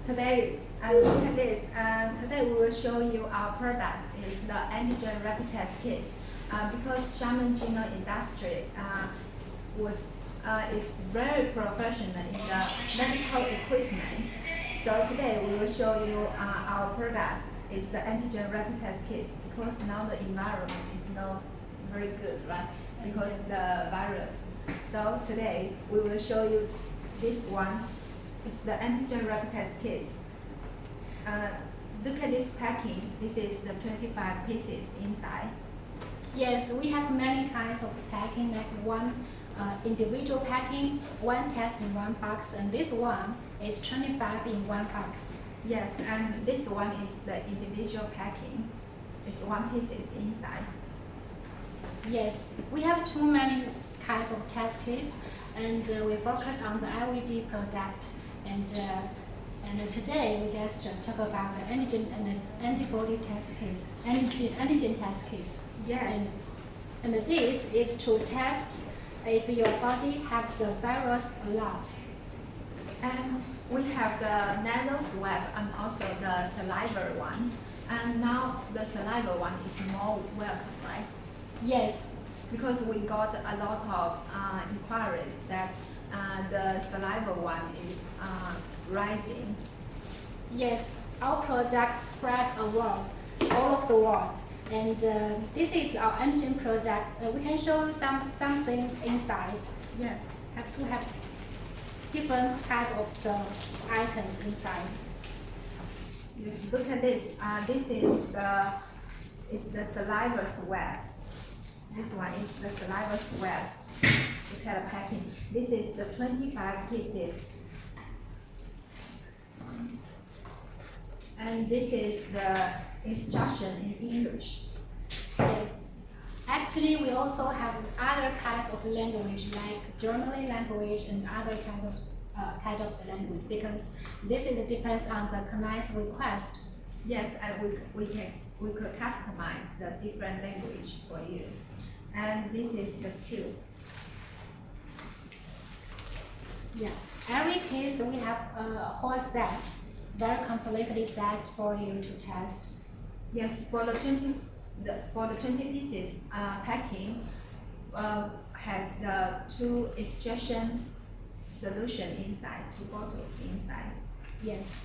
Today, look at this. Today we will show you our products. Is the antigen rapid test kits. Because Xiamen Jino industry is very professional in the medical equipment. So today we will show you our products. Is the antigen rapid test kits, because now the environment is not very good, right? Because the virus. So today we will show you this one. It's the antigen rapid test kits. Look at this packing. This is the 25 pieces inside. Yes, we have many kinds of packing, like one individual packing, one test in one box, and this one is 25 in one box. Yes, and this one is the individual packing. It's one pieces inside. Yes, we have too many kinds of test kits, and we focus on the IVD product. And today we just talk about the antigen and antibody test kits, antigen test kits. Yes. And this is to test if your body has the virus a lot. And we have the nasal swab and also the saliva one. And now the saliva one is more welcome, right? Yes. Because we got a lot of inquiries that the saliva one is rising. Yes, our products spread around all of the world. And this is our antigen product. We can show you something inside. Yes. Have to have different type of the items inside. Yes, look at this. This is the saliva swab. This one is the saliva swab. Look at the packing. This is the 25 pieces. And this is the instruction in English. Yes. Actually, we also have other kinds of language, like German language and other kind of the language, because this is depends on the client's request. Yes, and we could customize the different language for you. And this is the tube. Yeah. Every case we have a whole set. It's very completely set for you to test. Yes, for the 20 pieces packing has the 2 extraction solution inside, 2 bottles inside. Yes.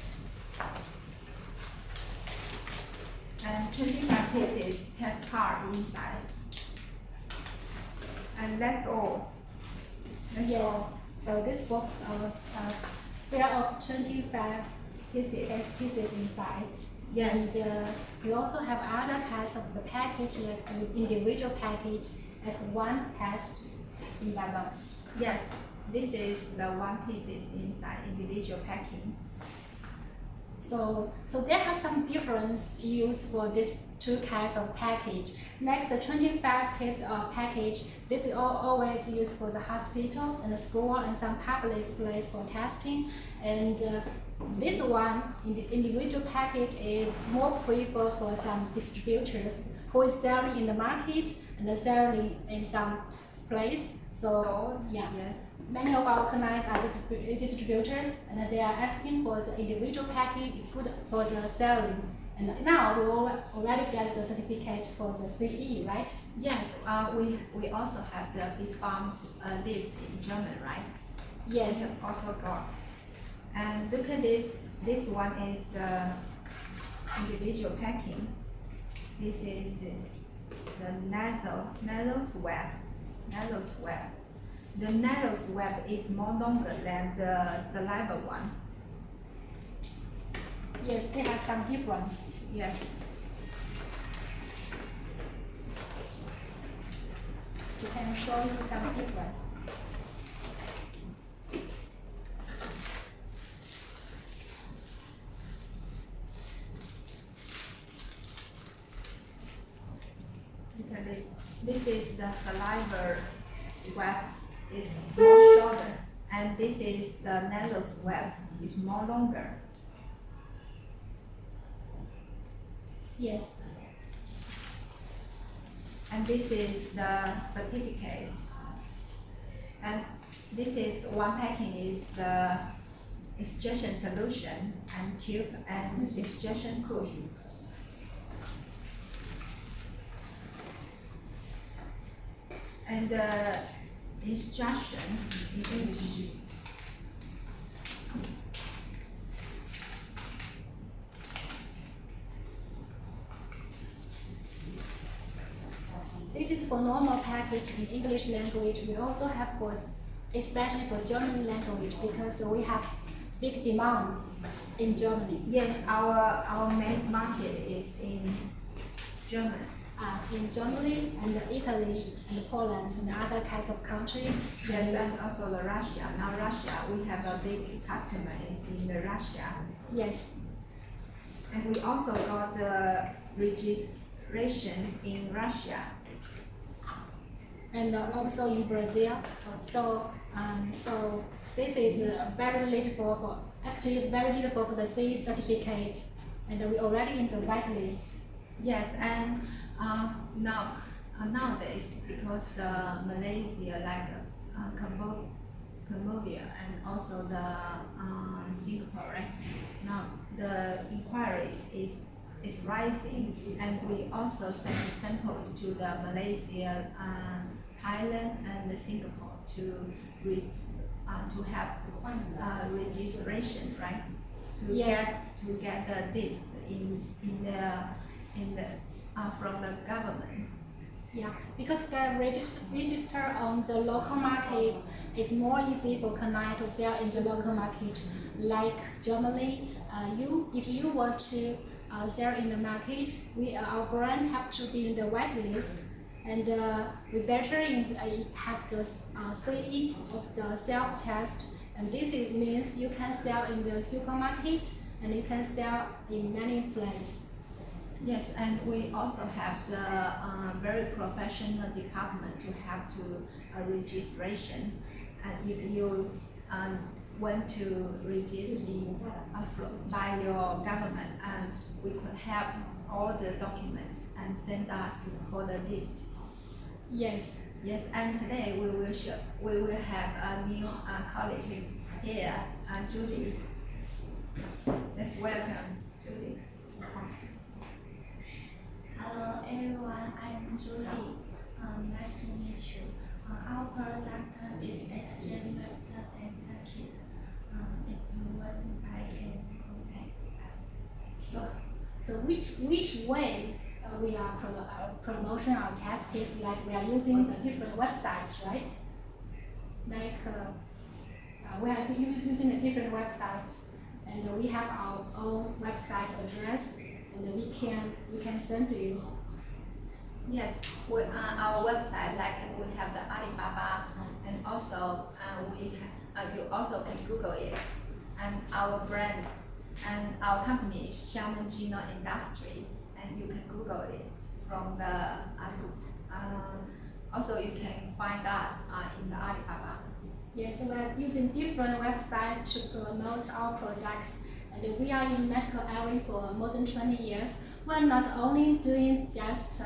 And 25 pieces test card inside. And that's all. That's Yes. all. So this box full of 25 pieces inside. Yes. And we also have other kinds of the package, like an individual package, like one test in that box. Yes, this is the 1 pieces inside individual packing. So there have some difference used for these 2 kinds of package. Like the 25 case package, this is always used for the hospital and the school and some public place for testing. And this one, in the individual package, is more preferred for some distributors who is selling in the market and selling in some place. So yeah. Yes. Many of our clients are distributors, and they are asking for the individual package. It's good for the selling. And now we already get the certificate for the CE, right? Yes, we also have the big farm list in German, right? Yes. We have also got. And look at this. This one is the individual packing. This is the nasal swab. Nasal swab. The nasal swab is more longer than the saliva one. Yes, they have some difference. Yes. We can show you some difference. Look at this. This is the saliva swab. Is more shorter, and this is the nasal swab. It's more longer. Yes. And this is the certificate. And this is one packing is the extraction solution and tube and extraction cool. And the instruction in English. This is for normal package in English language. We also have for, especially for German language, because we have big demand in Germany. Yes, our main market is in Germany. In Germany and Italy and Poland and other kinds of countries. Yes, and also the Russia. Now Russia, we have a big customer is in the Russia. Yes. And we also got the registration in Russia. And also in Brazil. So this is very little for actually very little for the CE certificate, and we already in the white list. Yes, and nowadays because the Malaysia like Cambodia and also the Singapore, right? Now the inquiries is rising, and we also send samples to the Malaysia, Thailand, and Singapore to have registration, right? Yes. To get the list in the from the government. Yeah, because the register on the local market is more easy for client to sell in the local market. Like Germany, if you want to sell in the market, our brand have to be in the white list, and we better have the CE of the self test, and this means you can sell in the supermarket and you can sell in many places. Yes, and we also have the very professional department to have to registration. And if you want to register by your government, and we could have all the documents and send us for the list. Yes. Yes, and today we will have a new colleague here, Judy. Let's welcome Judy. Hello everyone, I'm Julie. Nice to meet you. Our product is antigen rapid test kit. If you want to buy, can contact us. So which way we are promoting our test kits? Like we are using the different websites, right? Like we are using the different websites, and we have our own website address, and we can send to you. Yes, we our website, like we have the Alibaba, and also you also can Google it, and our brand and our company is Xiamen Gino Industry, and you can Google it from the also you can find us in the Alibaba. Yes, we are using different websites to promote our products, and we are in medical area for more than 20 years. We are not only doing just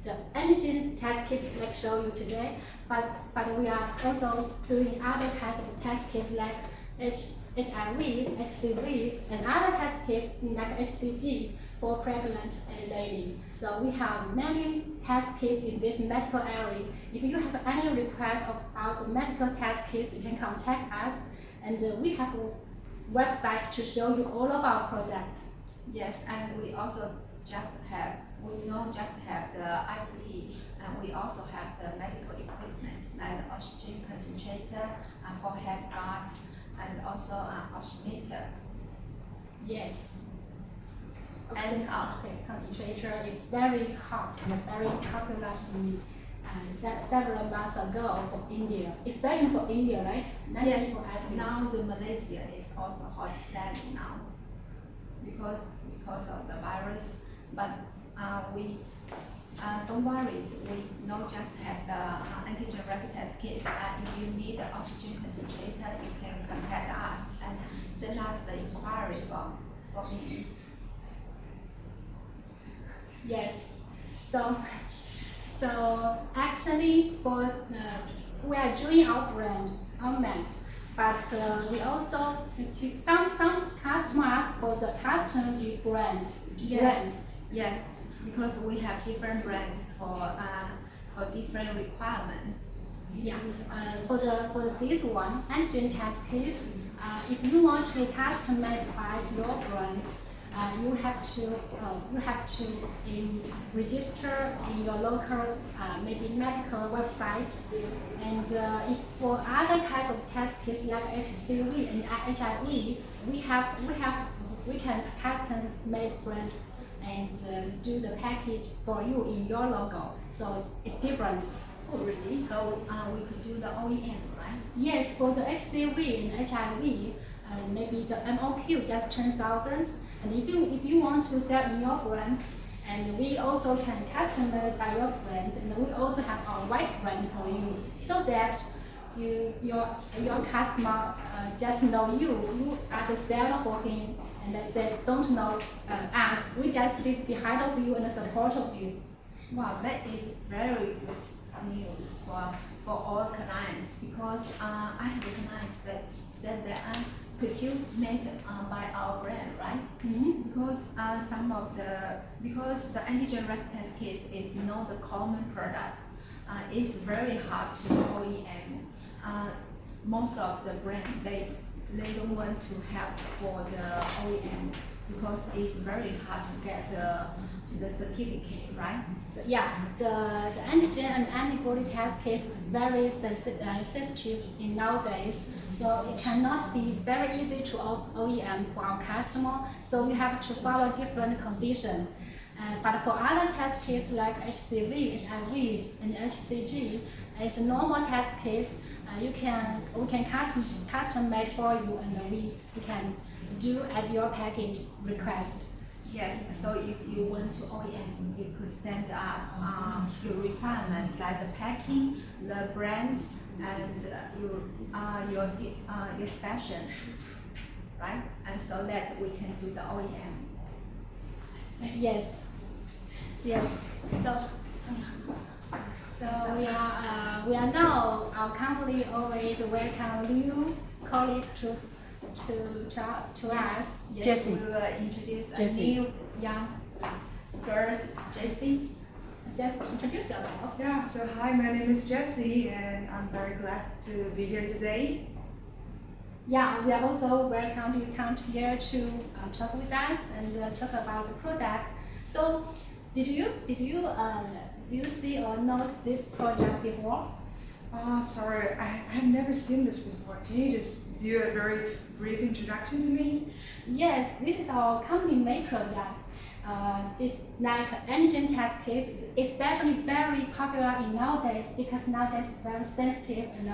the antigen test kits like show you today, but we are also doing other kinds of test kits like HIV, HCV, and other test kits like HCG for pregnant lady. So we have many test kits in this medical area. If you have any request about the medical test kits, you can contact us, and we have a website to show you all of our products. Yes, and we also just have the IPT, and we also have the medical equipment like the oxygen concentrator, forehead guard, and also oximeter. Yes. And Concentrator is very hot and very popular in several months ago for India, especially for India, right? Many yes, people ask me. now the Malaysia is also hot selling now because of the virus. But we don't worry, we not just have the antigen rapid test kits. If you need the oxygen concentrator, you can contact us and send us the inquiry for me. Yes. So actually, for we are doing our brand unmet. But we also some customers ask for the custom brand. Yes, because we have different brand for different requirement. Yeah, for this one antigen test case, if you want to customize your brand, you have to register in your local maybe medical website, and if for other kinds of test kits like HCV and HIV, we can custom made brand and do the package for you in your logo. So it's different. Oh, really? So we could do the OEM, right? Yes, for the HCV and HIV, maybe the MOQ just 10,000. And if you want to sell in your brand, and we also can customize by your brand, and we also have our white brand for you, so that your customer just know you are the seller for him, and that they don't know us. We just sit behind of you and support of you. Wow, that is very good news for all clients, because I have clients that said that could you make by our brand, right? Mm-hmm. Because because the antigen rapid test kits is not the common product. It's very hard to OEM. Most of the brand they don't want to help for the OEM because it's very hard to get the certificate, right? Yeah, the antigen and antibody test case is very sensitive in nowadays, so it cannot be very easy to OEM for our customer. So we have to follow different conditions. But for other test kits like HCV, HIV, and HCG, it's a normal test case. We can custom made for you, and we can do as your package request. Yes, so if you want to OEM, you could send us your requirement, like the packing, the brand, and your special, right? And so that we can do the OEM. Yes. So we are now our company always welcome new colleague to us. Yes, Jessie. we will introduce Jessie. a new young girl, Jessie. Just introduce yourself. Yeah, so hi, my name is Jessie, and I'm very glad to be here today. Yeah, we are also welcome you come here to talk with us and talk about the product. So, did you see or know this project before? Sorry, I've never seen this before. Can you just do a very brief introduction to me? Yes, this is our company made product. This like antigen test case is especially very popular in nowadays because nowadays it's very sensitive and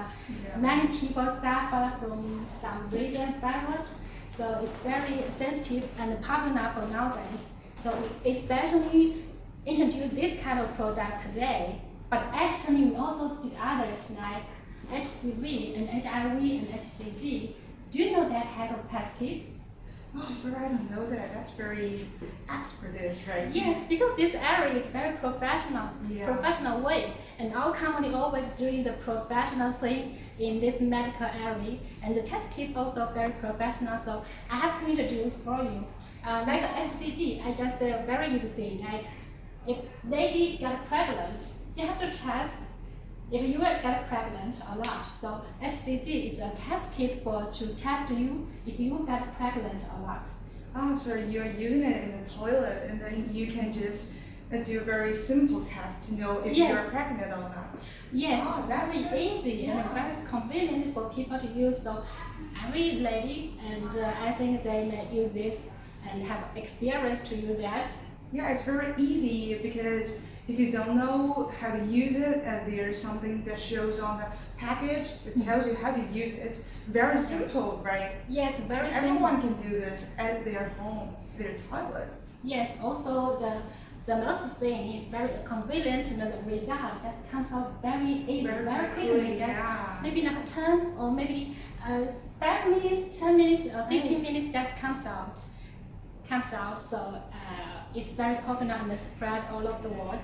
many people suffer from some recent virus. So it's very sensitive and popular for nowadays. So we especially introduce this kind of product today. But actually we also did others like HCV and HIV and HCG. Do you know that kind of test kit? Oh, sorry, I don't know that. That's very expert, right? Yes, because this area is very professional way, and our company always doing the professional thing in this medical area, and the test kit is also very professional. So I have to introduce for you, like HCG. I just say a very easy thing. Like if lady got pregnant, you have to test if you get pregnant or not. So HCG is a test kit to test you if you get pregnant or not. Oh, so you're using it in the toilet, and then you can just do a very simple test to know if Yes. you're pregnant or not. Yes, Oh, it's that's very good. easy and Yeah. very convenient for people to use. So every lady, and I think they may use this and have experience to use that. Yeah, it's very easy because if you don't know how to use it, and there's something that shows on the package that tells you how to use it. It's very simple, right? Yes, very Everyone simple. can do this at their home, their toilet. Yes, also the most thing is very convenient and the result just comes out very easy, very quickly. Just yeah. maybe like 10 or maybe 5 minutes, 10 minutes, or 15 minutes just comes out. So it's very popular and spread all over the world.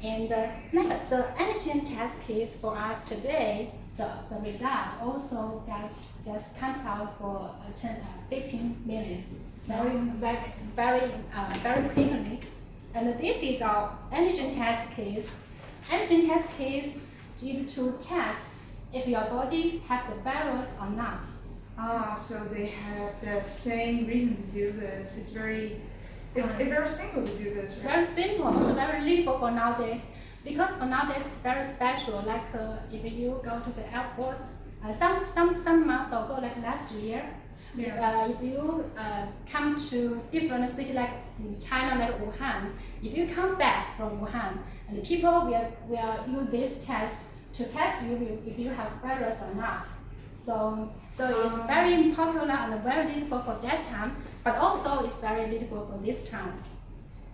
And like the antigen test kits for us today, the result also just comes out for 15 minutes. It's very quickly. And this is our antigen test case. Antigen test case is to test if your body has the virus or not. So they have the same reason to do this. It's very simple to do this, It's right? very simple, also very relatable for nowadays. Because for nowadays it's very special. Like if you go to the airport, some months ago, like last year, if you come to different city like in China, like Wuhan, if you come back from Wuhan, and the people will use this test to test you if you have virus or not. So it's very popular and very relatable for that time, but also it's very relatable for this time.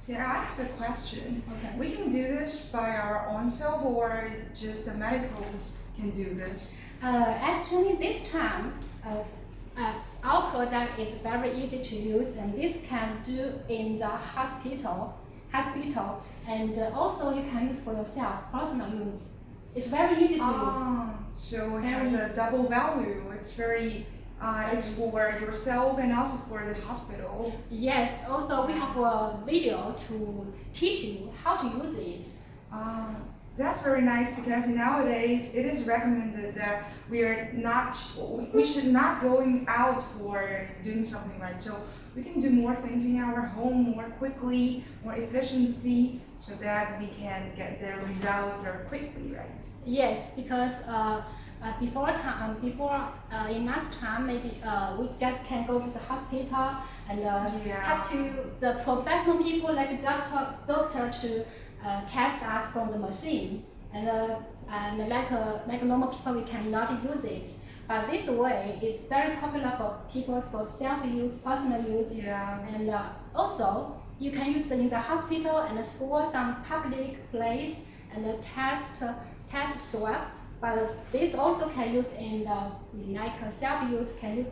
Yeah, I have a question. Okay. We can do this by our own self, or just the medicals can do this? Actually, this time, our product is very easy to use, and this can do in the hospital, and also you can use for yourself, personal use. It's very easy to use. So it has a double value. It's very, it's for yourself and also for the hospital. Yes, also we have a video to teach you how to use it. That's very nice, because nowadays it is recommended that we should not going out for doing something, right? So we can do more things in our home more quickly, more efficiency, so that we can get the result very quickly, right? Yes, because before in last time maybe we just can go to the hospital and have to the professional people like doctor to test us from the machine, and like normal people we cannot use it. But this way it's very popular for people for self-use, personal use, and also you can use it in the hospital and the school, some public place, and test swab. But this also can use in the like self-use, can use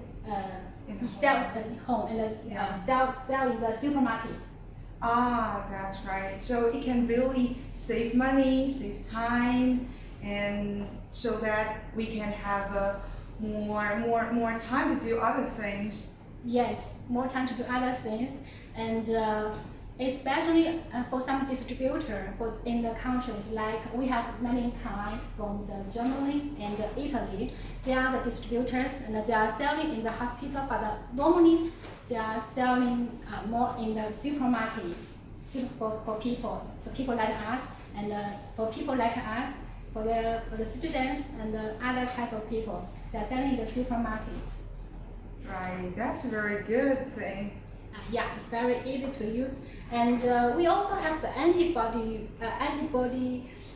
sell at home and sell in the supermarket. That's right. So it can really save money, save time, and so that we can have more time to do other things. Yes, more time to do other things, and especially for some distributor in the countries, like we have many clients from the Germany and Italy. They are the distributors and they are selling in the hospital, but normally they are selling more in the supermarket for people, the people like us, and for people like us, for the students and the other types of people, they are selling in the supermarket. Right, that's a very good thing. Yeah, it's very easy to use, and we also have the antibody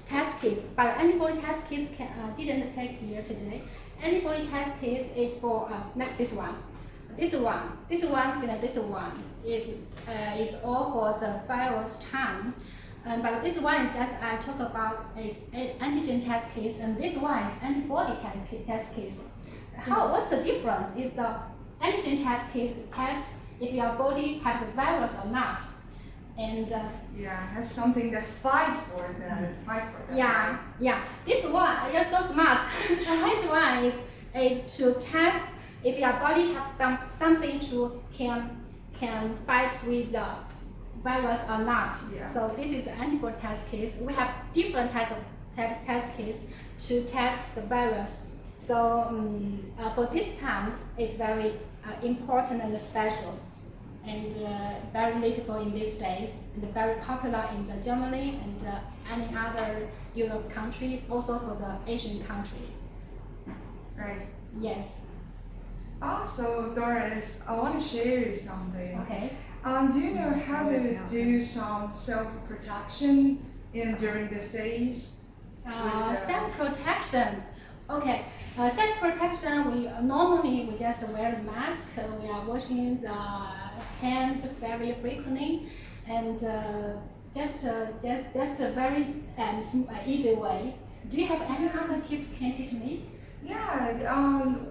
test case. But antibody test case didn't take here today. Antibody test case is for like this one is all for the virus time. But this one is just I talk about is antigen test case, and this one is antibody test case. What's the difference? Is the antigen test case test if your body has the virus or not, and has something to fight for that. Yeah. This one, you're so smart. This one is to test if your body has something to can fight with the virus or not. Yeah. So this is the antibody test case. We have different types of test case to test the virus. So for this time, it's very important and special, and very relatable in these days, and very popular in the Germany and any other Europe country, also for the Asian country. Right. Yes. Also, Doris, I want to share you something. Okay. Do you know how to do some self-protection during these days? Self-protection. Okay. Self-protection, we normally just wear a mask. We are washing the hands very frequently, and just a very easy way. Do you have any other tips can teach me? Yeah,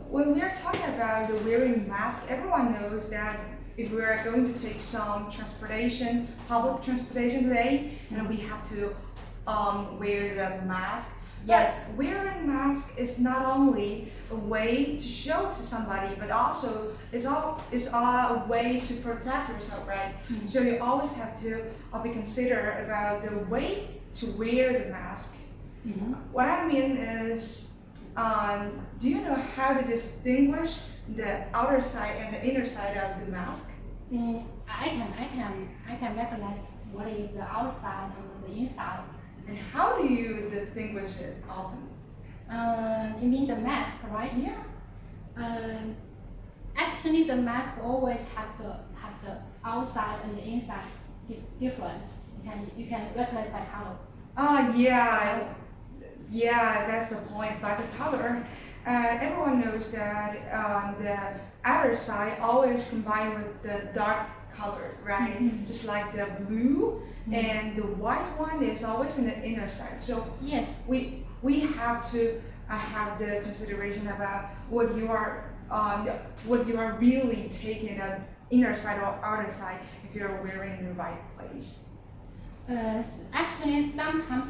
when we're talking about the wearing mask, everyone knows that if we are going to take some public transportation today, and we have to wear the mask. Yes. But wearing mask is not only a way to show to somebody, but also it's a way to protect yourself, right? Mm. So you always have to be considerate about the way to wear the mask. Mhm. What I mean is, do you know how to distinguish the outer side and the inner side of the mask? I can recognize what is the outside and the inside. And how do you distinguish it often? You mean the mask, right? Yeah. Actually, the mask always have the outside and the inside different. You can recognize by color. Yeah, that's the point. By the color, everyone knows that the outer side always combined with the dark color, right? Mhm. Just like the blue Mhm. and the white one is always in the inner side. So Yes. we have to have the consideration about what you are really taking the inner side or outer side if you're wearing the right place. Actually, sometimes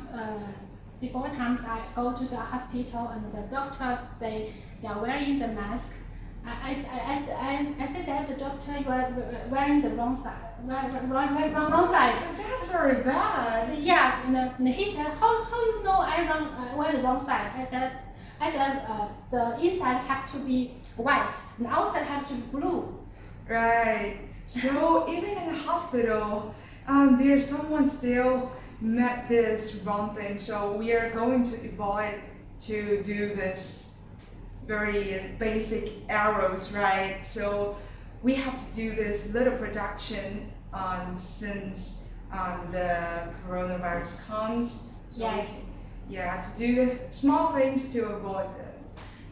before times I go to the hospital and the doctor they are wearing the mask. I said that the doctor you are wearing the wrong side, wrong side. That's very bad. Yes, and he said, how you know I wear the wrong side? I said the inside have to be white and outside have to be blue. Right. So even in the hospital, there's someone still met this wrong thing. So we are going to avoid to do this very basic arrows, right? So we have to do this little production since the coronavirus comes. So Yes. to do the small things to avoid it.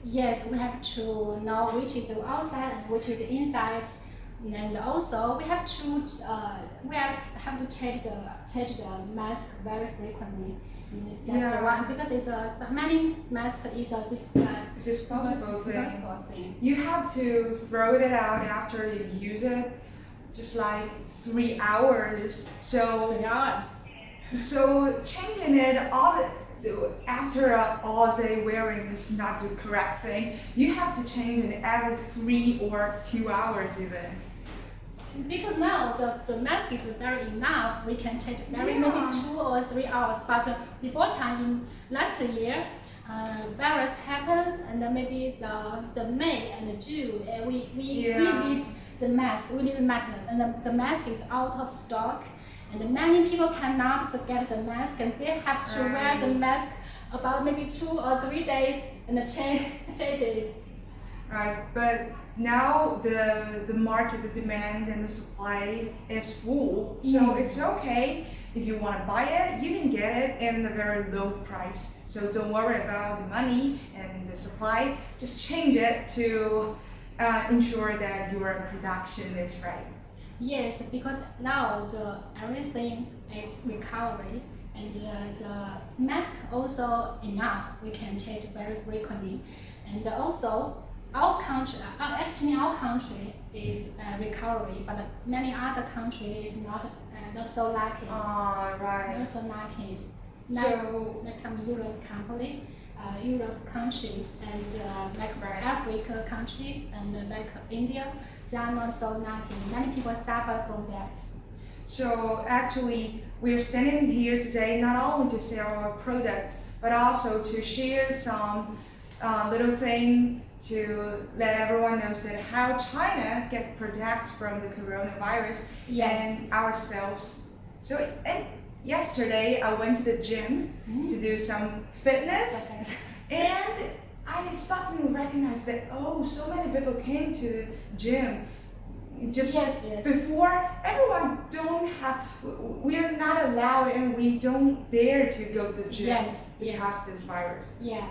Yes, we have to know which is the outside and which is the inside, and also we have to change the mask very frequently. Just Yeah. one because it's many masks is a Disposable thing. disposable thing. You have to throw it out after you use it, just like 3 hours. So changing it after all day wearing is not the correct thing. You have to change it every 3 or 2 hours even. Because now the mask is very enough, we can change maybe Yeah. 2 or 3 hours. But before time last year, virus happened and then maybe the May and June, we need the mask. We need the mask, and the mask is out of stock, and many people cannot get the mask, and they have to wear the mask about maybe 2 or 3 days and change it. Right, but now the market, the demand and the supply is full, so it's okay. If you want to buy it, you can get it in a very low price. So don't worry about the money and the supply. Just change it to ensure that your production is right. Yes, because now everything is recovery, and the mask also enough. We can change very frequently, and also our country, our country is recovery, but many other countries is not so lucky. Right. Not so lucky. So Like some Europe country, and like Africa country, and like India, they are not so lucky. Many people suffer from that. So actually, we're standing here today not only to sell our product, but also to share some little thing to let everyone know that how China get protect from the coronavirus and ourselves. So and yesterday I went to the gym to do some fitness, and I suddenly recognized that so many people came to the gym. Just before, everyone don't have, we are not allowed and we don't dare to go to the gym because this virus. Yeah.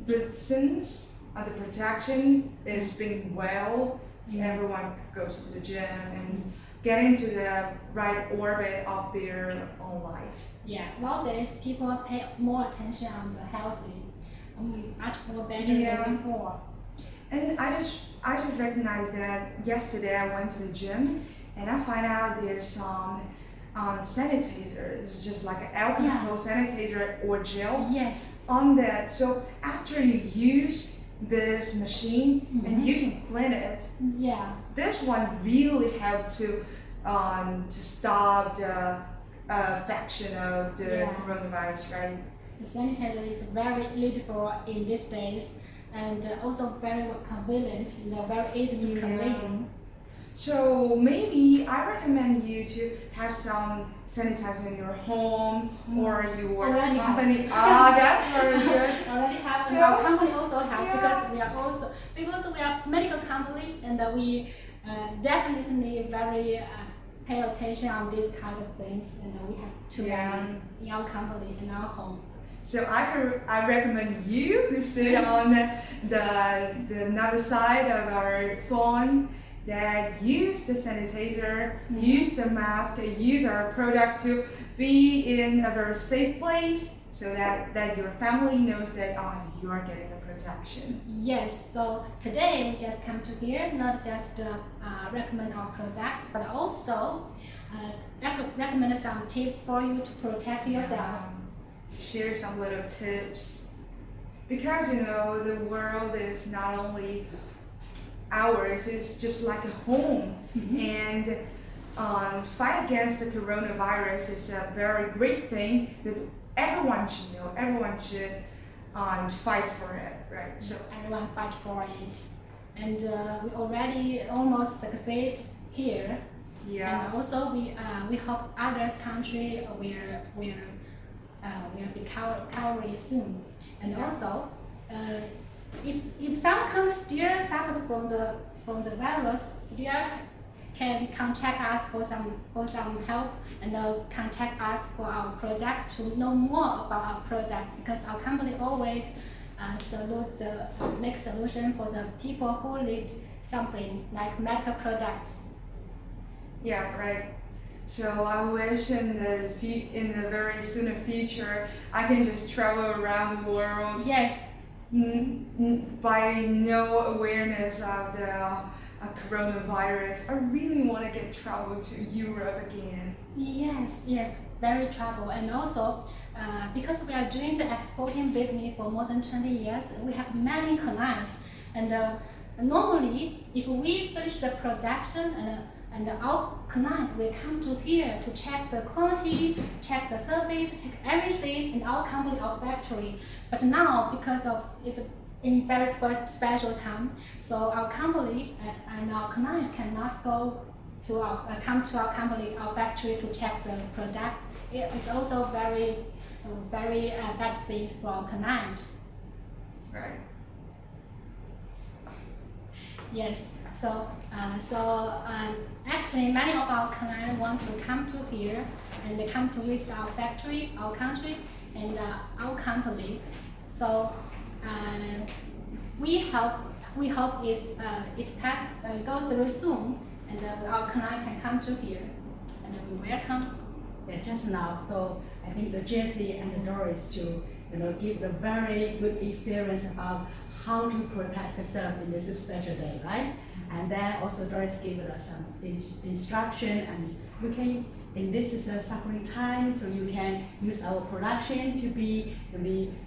But since the protection is being well, everyone goes to the gym and get into the right orbit of their own life. Yeah, nowadays people pay more attention on the healthy, much more better than before. And I just recognized that yesterday I went to the gym and I find out there's some sanitizer. It's just like an alcohol sanitizer or gel Yes. on that. So after you use this machine and you can clean it, Yeah. this one really helped to stop the infection of the coronavirus, right? The sanitizer is very useful in these days and also very convenient and very easy to clean. So maybe I recommend you to have some sanitizer in your home or your Already company. have. That's very good. Already have, and So- our company also have Yeah. because we are medical company and we definitely very pay attention on these kind of things and we have to in our company in our home. So I recommend you to sit on the another side of our phone that use the sanitizer, use the mask, use our product to be in a very safe place so that your family knows that you are getting the protection. Yes, so today we just come to here, not just recommend our product, but also recommend some tips for you to protect yourself. Share some little tips because the world is not only ours, it's just like a home. And fight against the coronavirus is a very great thing that everyone should know. Everyone should fight for it, right? So everyone fight for it, and we already almost succeed here. Yeah. And also we hope others country will be covered soon. And also, if some countries still suffer from the virus, still can contact us for some help and contact us for our product to know more about our product because our company always make solution for the people who need something like medical product. Yeah, right. So I wish in the very soon future I can just travel around the world. Yes. By no awareness of the coronavirus, I really want to get travel to Europe again. Yes, very trouble. And also, because we are doing the exporting business for more than 20 years, we have many clients. And normally, if we finish the production and our client will come to here to check the quality, check the service, check everything in our company or factory. But now, because of it's in very special time, so our company and our client cannot go to come to our company, our factory to check the product. It's also very bad thing for our client. Right. Yes. So actually, many of our clients want to come to here and they come to visit our factory, our country, and our company. So we hope it go through soon, and our client can come to here, and we welcome. Yeah, just now, so I think the Jessie and the Doris to give a very good experience about how to protect yourself in this special day, right? And then also Doris gave us some instruction, and you can, in this is a suffering time, so you can use our production to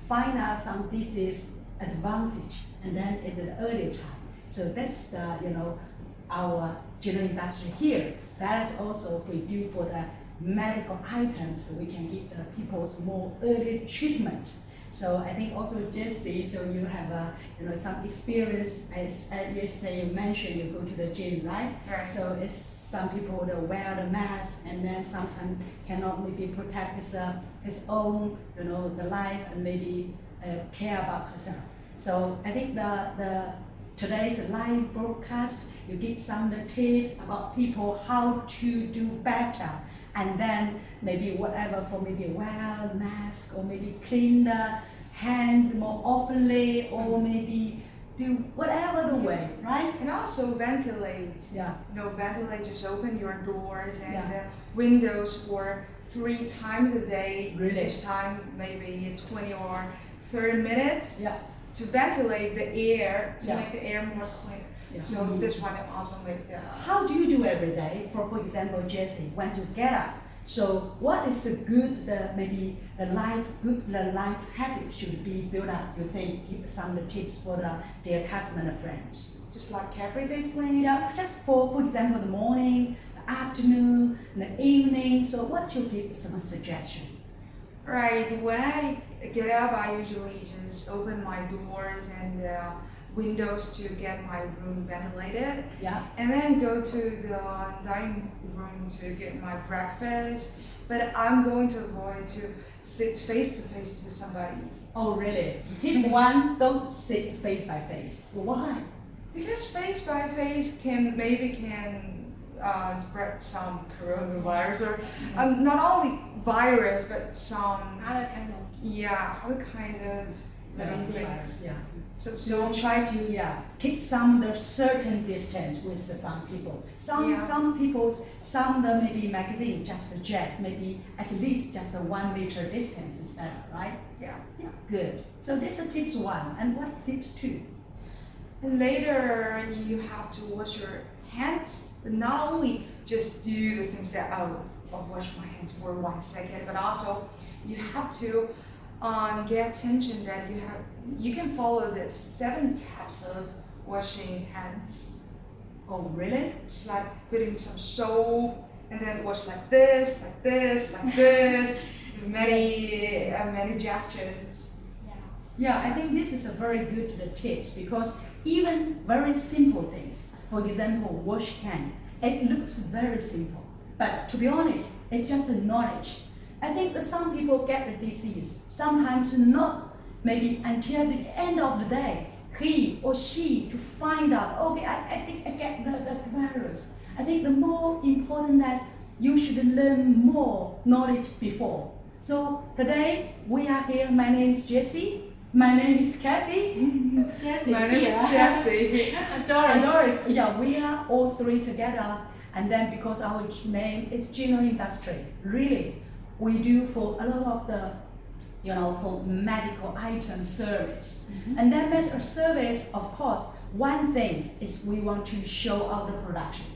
find out some disease advantage, and then in the early time. So that's the our general industry here. That's also we do for the medical items, so we can give the people more early treatment. So I think also Jessie, so you have some experience. As yesterday you mentioned, you go to the gym, right? Right. So it's some people that wear the mask and then sometimes cannot maybe protect his own the life and maybe care about herself. So I think the today's live broadcast, you give some of the tips about people how to do better. And then maybe whatever for maybe wear a mask or maybe clean the hands more oftenly or maybe do whatever the way, right? And also ventilate. Yeah. Ventilate, just open your doors and Yeah. windows for 3 times a day. Really? Each time maybe 20 or 30 minutes Yeah. to ventilate the air, to Yeah. make the air more clean. Yeah. So this one also make the... How do you do every day? For example, Jessie, when you get up, So what is a good, maybe a life habit should be built up? You think, give some of the tips for their customer and friends. Just like everyday plan. Yeah, just for example, the morning, the afternoon, the evening. So what you give some suggestion? Right, when I get up, I usually just open my doors and windows to get my room ventilated, Yeah. and then go to the dining room to get my breakfast. But I'm going to avoid to sit face to face to somebody. Oh, really? Tip one, don't sit face by face. Why? Because face by face can spread some coronavirus or not only virus but some Other kind of other kinds of things. Yeah. So So try to keep some the certain distance with some people. Some people, some the maybe magazine just suggest maybe at least just a 1 meter distance is better, right? Yeah. Yeah. Good. So this is tips one. And what's tips two? And later you have to wash your hands, but not only just do the things that I'll wash my hands for 1 second, but also you have to get attention that you can follow the 7 steps of washing hands. Oh, really? Just like putting some soap and then wash like this, like this, like this, with many gestures. Yeah, I think this is a very good tips because even very simple things, for example, wash hand, it looks very simple, but to be honest, it's just a knowledge. I think that some people get the disease, sometimes not maybe until the end of the day, he or she to find out, okay, I think I get the virus. I think the more important is you should learn more knowledge before. So today we are here, my name is Jessie. My name is Kathy. Jessie. My name is Jessie. Doris. Yeah, we are all three together. And then because our name is General Industry, really, we do for a lot of the, for medical item service. And then medical service, of course, one thing is we want to show out the production.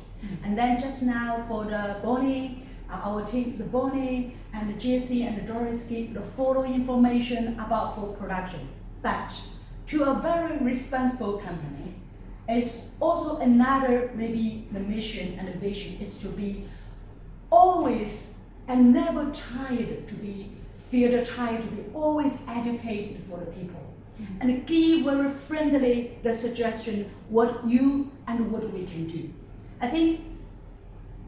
And then just now for the Bonnie, our teams, Bonnie and Jessie and Doris give the photo information about for production. But to a very responsible company, it's also another maybe the mission and the vision is to be always and never tired to be feel tired to be always educated for the people and give very friendly the suggestion what you and what we can do. I think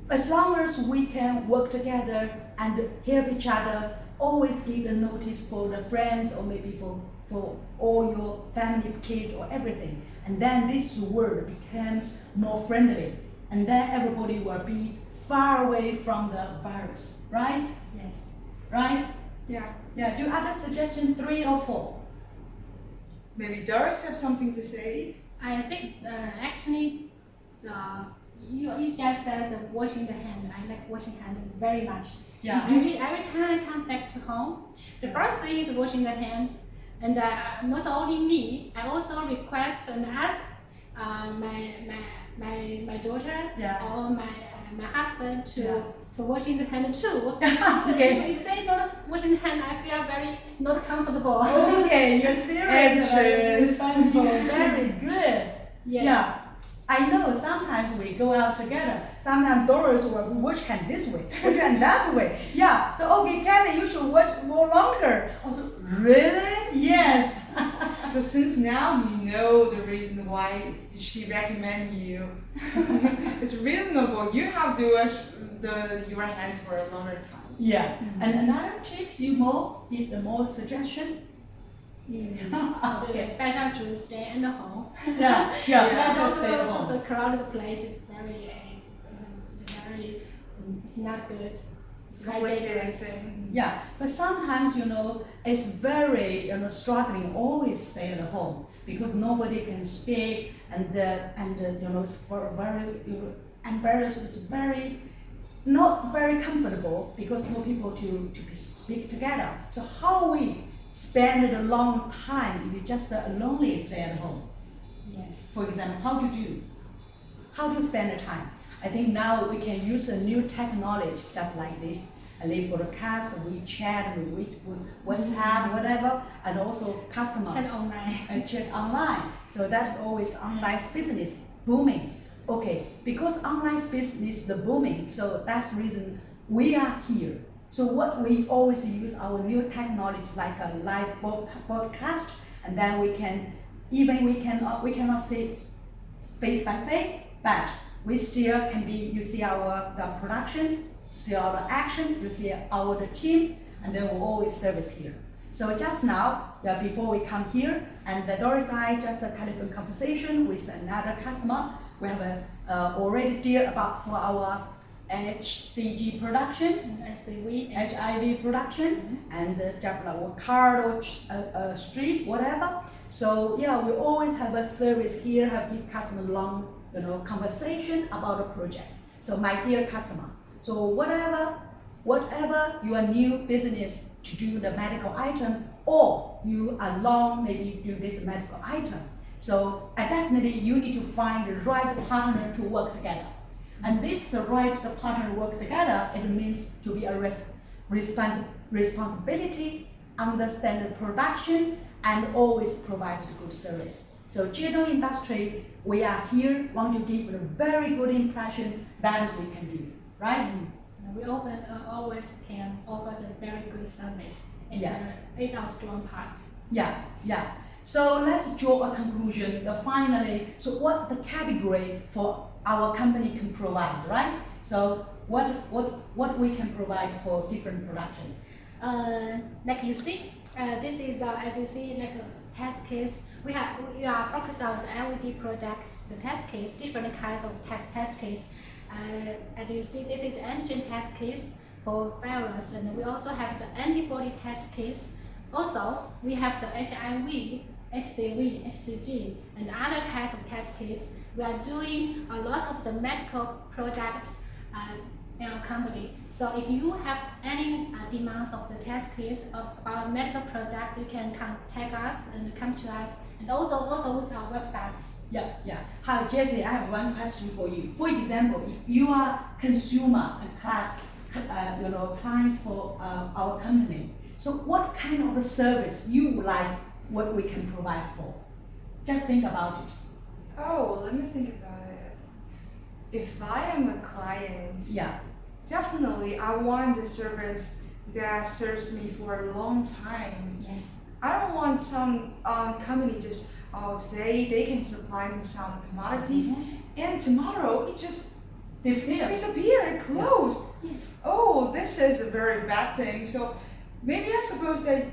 as long as we can work together and help each other, always give a notice for the friends or maybe for all your family, kids or everything. And then this world becomes more friendly. And then everybody will be far away from the virus, right? Yes. Right? Yeah. Yeah, do other suggestion 3 or 4? Maybe Doris have something to say? I think actually you just said the washing the hand. I like washing hand very much. Yeah. Every time I come back to home, the first thing is washing the hand. And not only me, I also request and ask my daughter or my husband to washing the hand too. Okay. If they not washing the hand, I feel very not comfortable. Okay, you're serious. Very Anxious. responsible. Very good. Yes. Yeah. I know sometimes we go out together. Sometimes Doris will wash hand this way, wash hand that way. Yeah. So okay, Kathy, you should watch more longer. Also, really? Yes. So since now you know the reason why she recommend you, it's reasonable. You have to wash your hands for a longer time. Yeah. And another tips you give the more suggestion. Okay. Better to stay in the home. Yeah. Better stay at home. The crowded place is it's not good. It's very dangerous. Yeah, but sometimes it's very struggling always stay at home because nobody can speak and it's for very embarrassed. It's very not very comfortable because no people to speak together. So how we spend a long time if you just lonely stay at home? Yes. For example, how do you spend the time? I think now we can use a new technology just like this. and they broadcast, we chat, we WhatsApp, whatever, and also customer Chat online. and chat online. So that's always online business booming. Okay, because online business is booming, so that's the reason we are here. So what we always use our new technology like a live broadcast, and then we cannot see face by face, but we still can be. You see the production, see our action, you see the team, and then we always service here. So just now, before we come here, and Doris and I just a telephone conversation with another customer. We have already deal about for our HCG production, HIV production, and our card or street, whatever. So yeah, we always have a service here, have give customer long, conversation about the project. So my dear customer, so whatever your new business to do the medical item, or you are long maybe do this medical item. So definitely you need to find the right partner to work together. And this the right partner to work together, it means to be a responsibility, understand the production, and always provide a good service. So general industry, we are here, want to give a very good impression that we can do, right? We often always can offer the very good service. It's our strong part. Yeah. So let's draw a conclusion. Finally, so what the category for our company can provide, right? So what we can provide for different production? Like you see, this is as you see like a test case. We are focused on the LED products, the test case, different kinds of test case. As you see, this is antigen test case for virus, and we also have the antibody test case. Also, we have the HIV, HCV, HCG, and other kinds of test case. We are doing a lot of the medical product in our company. So if you have any demands of the test case about medical product, you can contact us and come to us, and also with our website. Yeah. Hi, Jessie, I have one question for you. For example, if you are consumer and clients for our company, so what kind of a service you would like what we can provide for? Just think about it. Oh, let me think about it. If I am a client, definitely I want a service that serves me for a long time. Yes. I don't want some company just, today they can supply me some commodities, and tomorrow it just disappeared, closed. Yes. Oh, this is a very bad thing. So maybe I suppose that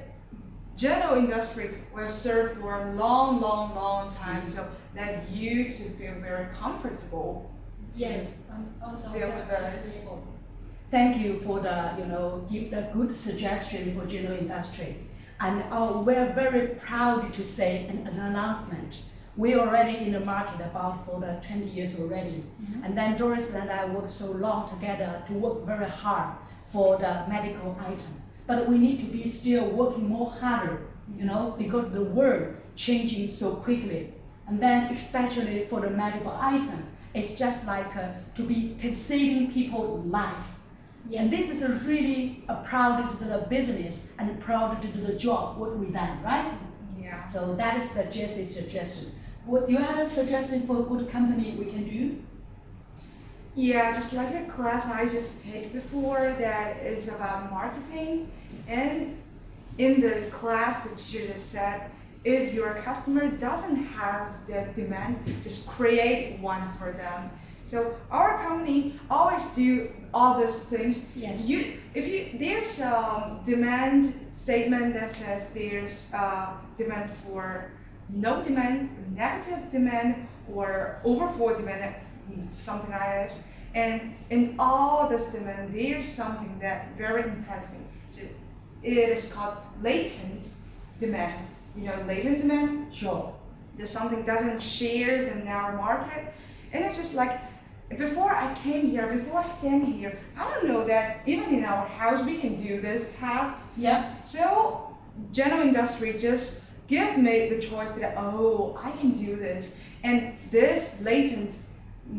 general industry will serve for a long time, so that you to feel very comfortable. Yes, also deal with very us. stable. Thank you for give the good suggestion for general industry. And we're very proud to say an announcement. We're already in the market about for the 20 years already. And then Doris and I worked so long together to work very hard for the medical item. But we need to be still working more harder, because the world changing so quickly. And then especially for the medical item, it's just like to be saving people's life. Yes. And this is really a proud to the business and proud to do the job what we done, right? Yeah. So that is the Jessie's suggestion. What do you have a suggestion for a good company we can do? Yeah, just like the class I just take before that is about marketing. And in the class, the teacher just said, if your customer doesn't have the demand, just create one for them. So our company always do all these things. Yes. There's a demand statement that says there's demand for no demand, negative demand, or overflow demand, something like this. And in all this demand, there's something that very impressed me. It is called latent demand. Latent demand? Sure. There's something doesn't shares in our market. And it's just like, before I came here, before I stand here, I don't know that even in our house we can do this task. Yeah. So general industry just give me the choice that, I can do this. And this latent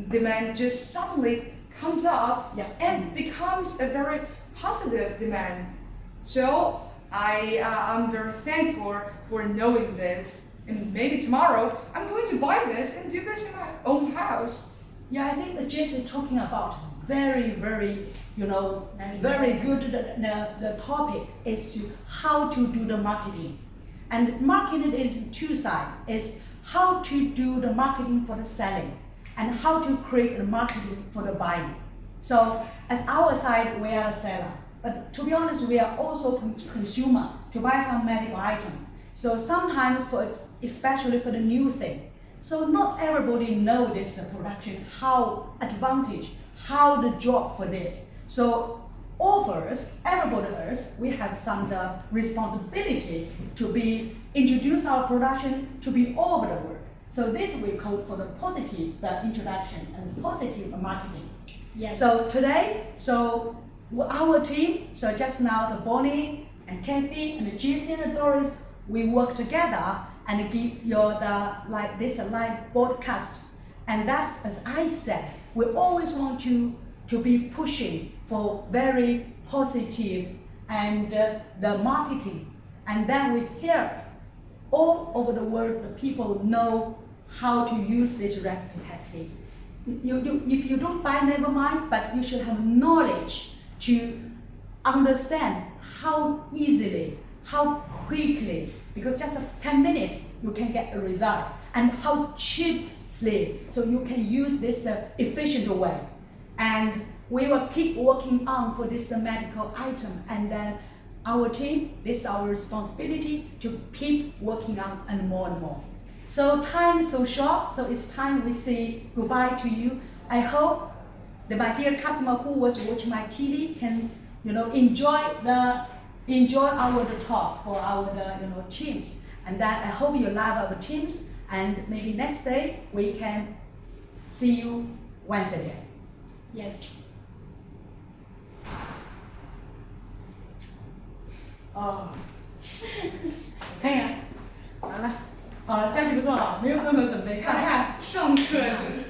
demand just suddenly comes up and becomes a very positive demand. So I'm very thankful for knowing this. And maybe tomorrow I'm going to buy this and do this in my own house. Yeah, I think that Jesse talking about is very, very, very good. The topic is to how to do the marketing. And marketing is two sides. It's how to do the marketing for the selling and how to create the marketing for the buying. So as our side, we are a seller. But to be honest, we are also consumer to buy some medical item. So sometimes especially for the new thing. So not everybody know this production, how advantage, how the job for this. So all of us, everybody of us, we have some the responsibility to be introduce our production to be all over the world. So this we call for the positive the introduction and positive marketing. Yes. So today, our team, so just now the Bonnie and Kathy and Jesse and Doris, we work together and give you this live broadcast. And that's, as I said, we always want to be pushing for very positive and the marketing. And then we hear all over the world, the people know how to use this recipe test kit. If you don't buy, never mind, but you should have knowledge to understand how easily, how quickly, because just 10 minutes you can get a result, and how cheaply, so you can use this efficient way. And we will keep working on for this medical item, and then our team, this is our responsibility to keep working on and more. So time is so short, so it's time we say goodbye to you. I hope that my dear customer who was watching my TV can enjoy our talk for our teams. And that I hope you love our teams, and maybe next day we can see you once again. Yes. 可以啊，好了，好了，佳琪不错啊，没有任何准备。看看上课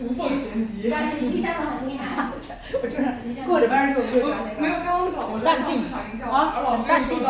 无缝衔接。但是你想的很厉害。我就是过里边又喜欢那个。没有，刚刚那个我在上市场营销，而老师又说到。